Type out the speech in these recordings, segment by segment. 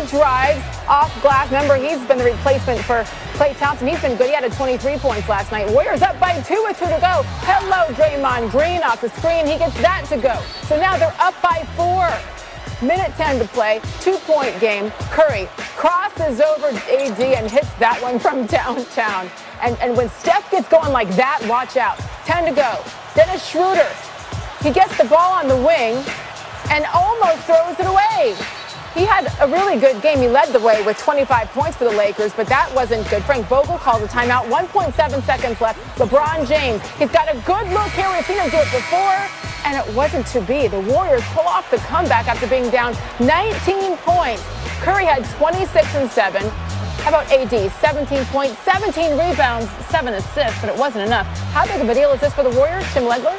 drives off glass. Remember, he's been the replacement for Klay Thompson. He's been good. He had 23 points last night. Warriors up by 2 with 2 to go. Hello, Draymond Green off the screen. He gets that to go. So now they're up by 4. Minute 10 to play, 2-point game. Curry crosses over AD and hits that one from downtown. And when Steph gets going like that, watch out. 10 to go. Dennis Schroeder, he gets the ball on the wing and almost throws it away. He had a really good game. He led the way with 25 points for the Lakers, but that wasn't good. Frank Vogel calls a timeout. 1.7 seconds left. LeBron James, he's got a good look here. We've seen him do it before, and it wasn't to be. The Warriors pull off the comeback after being down 19 points. Curry had 26 and 7. How about AD? 17 points, 17 rebounds, 7 assists, but it wasn't enough. How big of a deal is this for the Warriors, Tim Legler?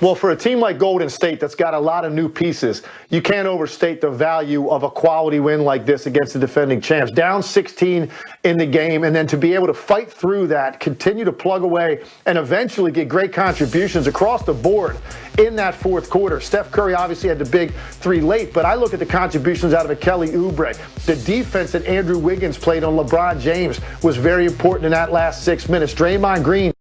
Well, for a team like Golden State that's got a lot of new pieces, you can't overstate the value of a quality win like this against the defending champs. Down 16 in the game, and then to be able to fight through that, continue to plug away, and eventually get great contributions across the board in that fourth quarter. Steph Curry obviously had the big 3 late, but I look at the contributions out of Kelly Oubre. The defense that Andrew Wiggins played on LeBron James was very important in that last 6 minutes. Draymond Green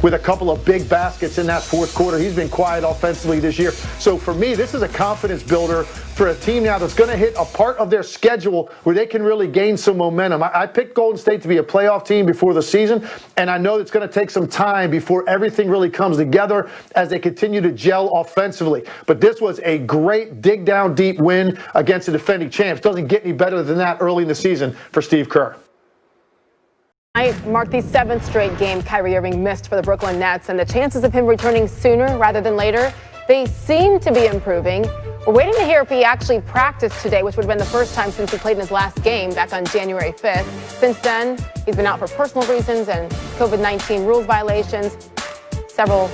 with a couple of big baskets in that fourth quarter. He's been quiet offensively this year. So for me, this is a confidence builder for a team now that's going to hit a part of their schedule where they can really gain some momentum. I picked Golden State to be a playoff team before the season, and I know it's going to take some time before everything really comes together as they continue to gel offensively. But this was a great dig down deep win against the defending champs. Doesn't get any better than that early in the season for Steve Kerr. Tonight marked the 7th straight game Kyrie Irving missed for the Brooklyn Nets, and the chances of him returning sooner rather than later, they seem to be improving. We're waiting to hear if he actually practiced today, which would have been the first time since he played in his last game back on January 5th. Since then, he's been out for personal reasons and COVID-19 rules violations. Several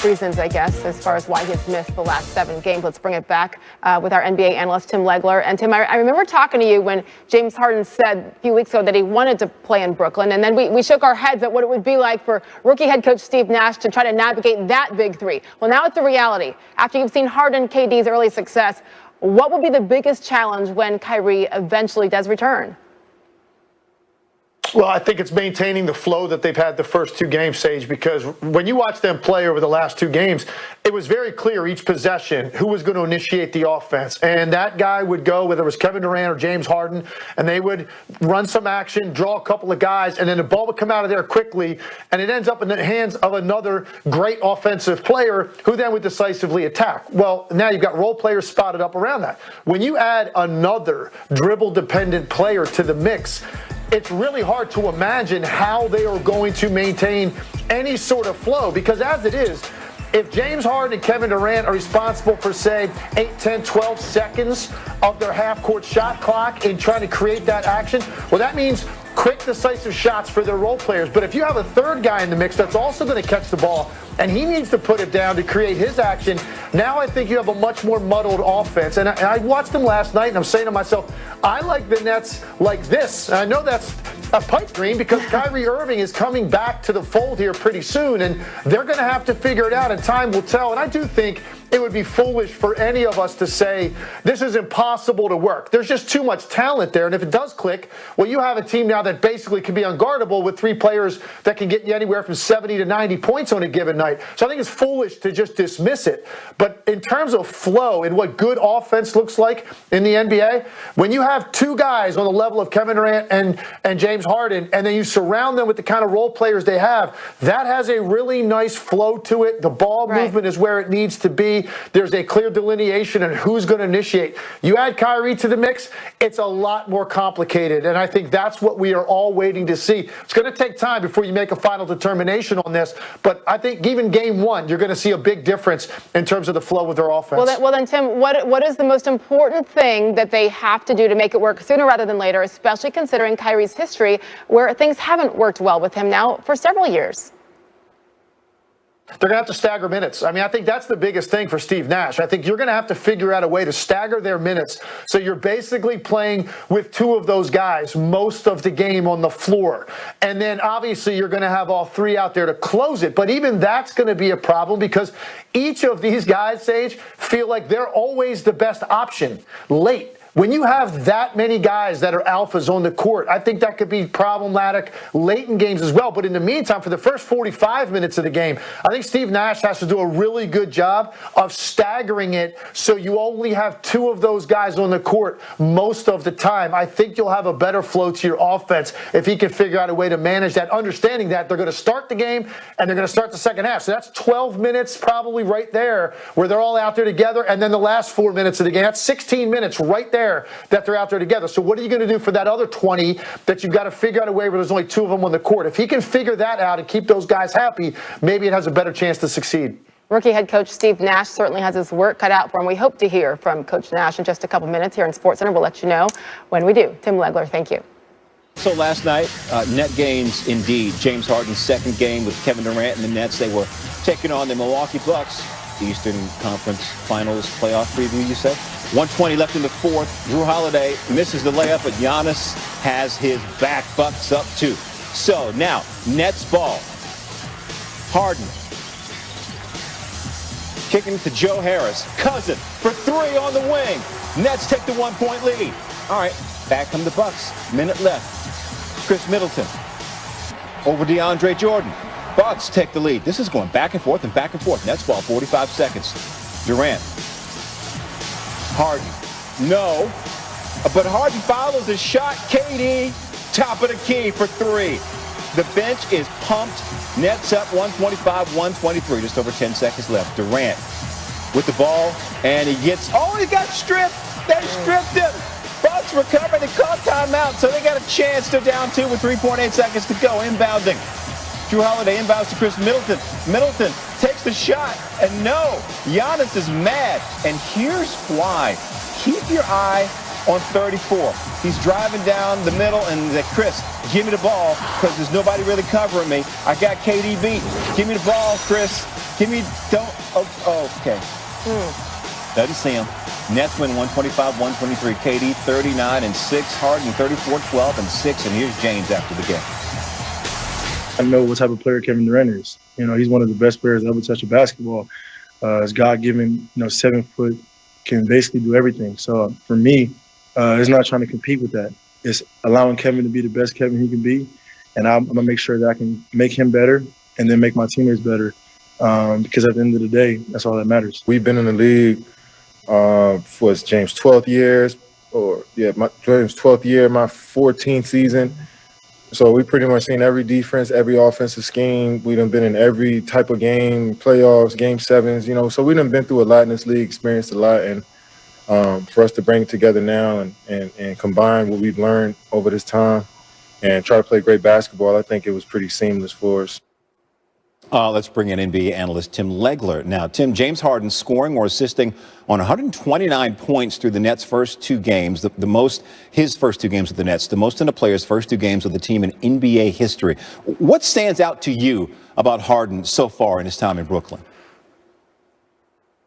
reasons, I guess, as far as why he's missed the last 7 games. Let's bring it back with our NBA analyst, Tim Legler. And Tim, I remember talking to you when James Harden said a few weeks ago that he wanted to play in Brooklyn. And then we shook our heads at what it would be like for rookie head coach Steve Nash to try to navigate that big 3. Well, now it's a reality. After you've seen Harden KD's early success, what will be the biggest challenge when Kyrie eventually does return? Well, I think it's maintaining the flow that they've had the first 2 games, Sage, because when you watch them play over the last 2 games, it was very clear each possession who was going to initiate the offense. And that guy would go, whether it was Kevin Durant or James Harden, and they would run some action, draw a couple of guys, and then the ball would come out of there quickly, and it ends up in the hands of another great offensive player who then would decisively attack. Well, now you've got role players spotted up around that. When you add another dribble-dependent player to the mix, it's really hard to imagine how they are going to maintain any sort of flow, because as it is, if James Harden and Kevin Durant are responsible for, say, 8, 10, 12 seconds of their half-court shot clock in trying to create that action, well, that means quick, decisive shots for their role players. But if you have a third guy in the mix that's also going to catch the ball and he needs to put it down to create his action, now I think you have a much more muddled offense. And I watched them last night, and I'm saying to myself, I like the Nets like this. And I know that's a pipe dream because Kyrie Irving is coming back to the fold here pretty soon, and they're going to have to figure it out, and time will tell. And I do think it would be foolish for any of us to say this is impossible to work. There's just too much talent there, and if it does click, well, you have a team now that basically can be unguardable with 3 players that can get you anywhere from 70 to 90 points on a given night. So I think it's foolish to just dismiss it. But in terms of flow and what good offense looks like in the NBA, when you have 2 guys on the level of Kevin Durant and James Harden, and then you surround them with the kind of role players they have, that has a really nice flow to it. The ball movement is where it needs to be. There's a clear delineation on who's going to initiate. You add Kyrie to the mix, it's a lot more complicated, and I think that's what we are all waiting to see. It's going to take time before you make a final determination on this, but I think even game 1, you're going to see a big difference in terms of the flow of their offense. Well, then Tim, what is the most important thing that they have to do to make it work sooner rather than later, especially considering Kyrie's history where things haven't worked well with him now for several years? They're going to have to stagger minutes. I mean, I think that's the biggest thing for Steve Nash. I think you're going to have to figure out a way to stagger their minutes so you're basically playing with two of those guys most of the game on the floor. And then obviously you're going to have all three out there to close it. But even that's going to be a problem because each of these guys, Sage, feel like they're always the best option late. When you have that many guys that are alphas on the court, I think that could be problematic late in games as well. But in the meantime, for the first 45 minutes of the game, I think Steve Nash has to do a really good job of staggering it so you only have two of those guys on the court most of the time. I think you'll have a better flow to your offense if he can figure out a way to manage that, understanding that they're going to start the game and they're going to start the second half. So that's 12 minutes probably right there where they're all out there together. And then the last 4 minutes of the game, that's 16 minutes right there that they're out there together. So what are you going to do for that other 20 that you've got to figure out a way where there's only two of them on the court? If he can figure that out and keep those guys happy, maybe it has a better chance to succeed. Rookie head coach Steve Nash certainly has his work cut out for him. We hope to hear from Coach Nash in just a couple minutes here in SportsCenter. We'll let you know when we do. Tim Legler, thank you. So last night, net gains indeed. James Harden's second game with Kevin Durant and the Nets. They were taking on the Milwaukee Bucks. Eastern Conference Finals playoff preview, you say? 1:20 left in the fourth. Drew Holiday misses the layup, but Giannis has his back. Bucks up two. So now, Nets ball. Harden. Kicking to Joe Harris. Cousin for three on the wing. Nets take the 1 point lead. All right, back come the Bucks. Minute left. Chris Middleton over DeAndre Jordan. Bucks take the lead. This is going back and forth and back and forth. Nets ball, 45 seconds. Durant. Harden. No. But Harden follows his shot. KD, top of the key for three. The bench is pumped. Nets up 125-123. Just over 10 seconds left. Durant with the ball. And he gets, he got stripped. They stripped him. Bucks recover. They call timeout. So they got a chance. They're down two with 3.8 seconds to go. Inbounding. Drew Holiday inbounds to Chris Middleton. Middleton takes the shot, and no, Giannis is mad. And here's why. Keep your eye on 34. He's driving down the middle, and Chris, give me the ball, because there's nobody really covering me. I got KD beat. Give me the ball, Chris. Okay. Doesn't see him. Nets win 125-123. KD 39-6. Harden 34-12-6. And here's James after the game. I know what type of player Kevin Durant is. You know, he's one of the best players to ever touch a basketball. He's God-given, 7 foot, can basically do everything. So for me, it's not trying to compete with that. It's allowing Kevin to be the best Kevin he can be, and I'm going to make sure that I can make him better and then make my teammates better because at the end of the day, that's all that matters. We've been in the league for James' 12th year, James' 12th year, my 14th season. So we pretty much seen every defense, every offensive scheme. We done been in every type of game, playoffs, game sevens, So we done been through a lot in this league, experienced a lot. And for us to bring it together now and combine what we've learned over this time and try to play great basketball, I think it was pretty seamless for us. Let's bring in NBA analyst Tim Legler. Now, Tim, James Harden scoring or assisting on 129 points through the Nets' first two games, the most, his first two games with the Nets, the most in a player's first two games with the team in NBA history. What stands out to you about Harden so far in his time in Brooklyn?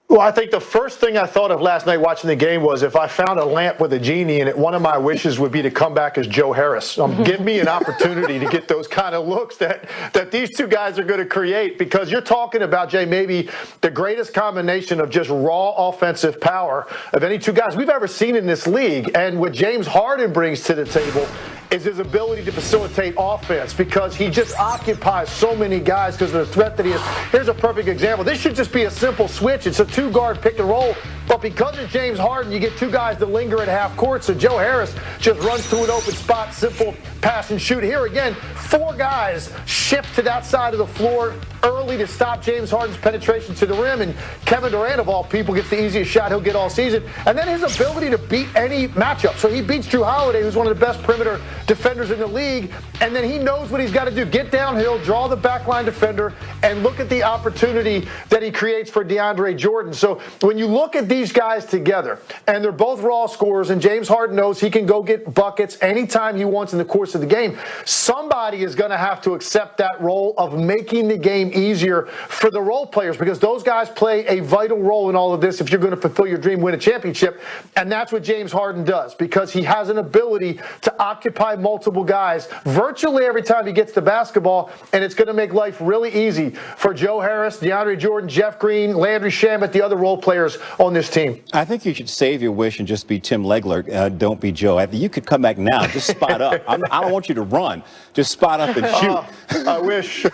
Well, I think the first thing I thought of last night watching the game was if I found a lamp with a genie in it, one of my wishes would be to come back as Joe Harris. Give me an opportunity to get those kind of looks that these two guys are going to create, because you're talking about, Jay, maybe the greatest combination of just raw offensive power of any two guys we've ever seen in this league. And what James Harden brings to the table is his ability to facilitate offense, because he just occupies so many guys because of the threat that he is. Here's a perfect example. This should just be a simple switch. It's a two-guard pick and roll. But because of James Harden, you get two guys that linger at half court. So Joe Harris just runs through an open spot, simple pass and shoot. Here again, four guys shift to that side of the floor early to stop James Harden's penetration to the rim. And Kevin Durant, of all people, gets the easiest shot he'll get all season. And then his ability to beat any matchup. So he beats Drew Holiday, who's one of the best perimeter defenders in the league. And then he knows what he's got to do. Get downhill, draw the backline defender, and look at the opportunity that he creates for DeAndre Jordan. So when you look at these guys together, and they're both raw scorers, and James Harden knows he can go get buckets anytime he wants in the course of the game, somebody is going to have to accept that role of making the game easier easier for the role players because those guys play a vital role in all of this if you're going to fulfill your dream, win a championship. And that's what James Harden does because he has an ability to occupy multiple guys virtually every time he gets the basketball, and it's going to make life really easy for Joe Harris, DeAndre Jordan, Jeff Green, Landry Shamet, the other role players on this team. I think you should save your wish and just be Tim Legler. Don't be Joe. You could come back now. Just spot up. I don't want you to run. Just spot up and shoot. I wish.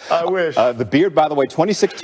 I wish. The beard, by the way, 26 total.